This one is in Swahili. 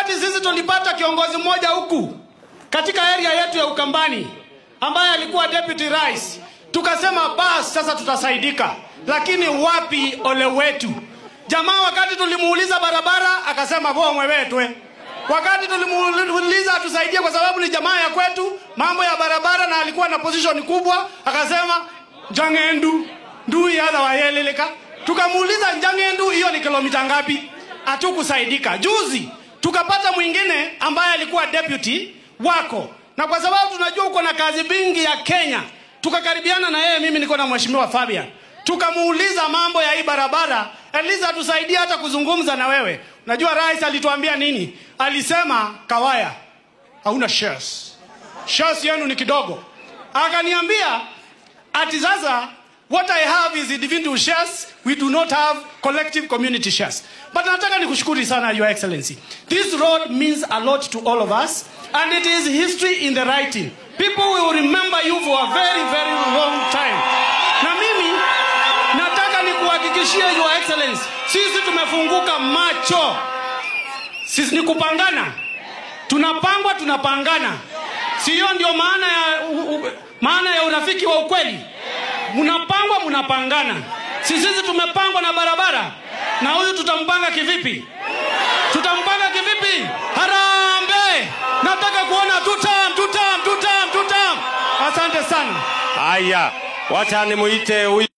wakati sisi tulipata kiongozi mmoja huku katika area yetu ya Ukambani ambaye alikuwa deputy rais, tukasema basi sasa tutasaidika. Lakini wapi ole wetu? Jamaa wakati tulimuuliza barabara akasema bomo wetu. Wakati tulimuuliza atusaidie kwa sababu ni jamaa ya kwetu, mambo ya barabara na alikuwa na position kubwa, akasema Njangendu ndu yadha wayeleleka. Tukamuuliza Njangendu hiyo ni kilomita ngapi? Hatukusaidika. Juzi tukapata mwingine ambaye alikuwa deputy wako, na kwa sababu tunajua uko na kazi bingi ya Kenya, tukakaribiana na yeye, mimi niko na mheshimiwa Fabian, tukamuuliza mambo ya hii barabara, Eliza tusaidie hata kuzungumza na wewe. Unajua rais alituambia nini? Alisema Kawaya hauna shares yenu ni kidogo. Akaniambia ati sasa what I have is individual shares, we do not have collective community shares. But nataka nikushukuru sana Your Excellency. This road means a lot to all of us, and it is history in the writing. People will remember you for a very, very long time. Na mimi nataka nikuhakikishie Your Excellency, sisi tumefunguka macho. Sisi ni kupangana. Tunapangwa, tunapangana. Sio ndio maana ya urafiki wa ukweli? Munapangwa, munapangana. Sisi tumepangwa na barabara. Na huyu tutampanga kivipi? Tutampanga kivipi? Harambe! Nataka kuona tutam. Asante sana. Haya, wacha nimuite huyu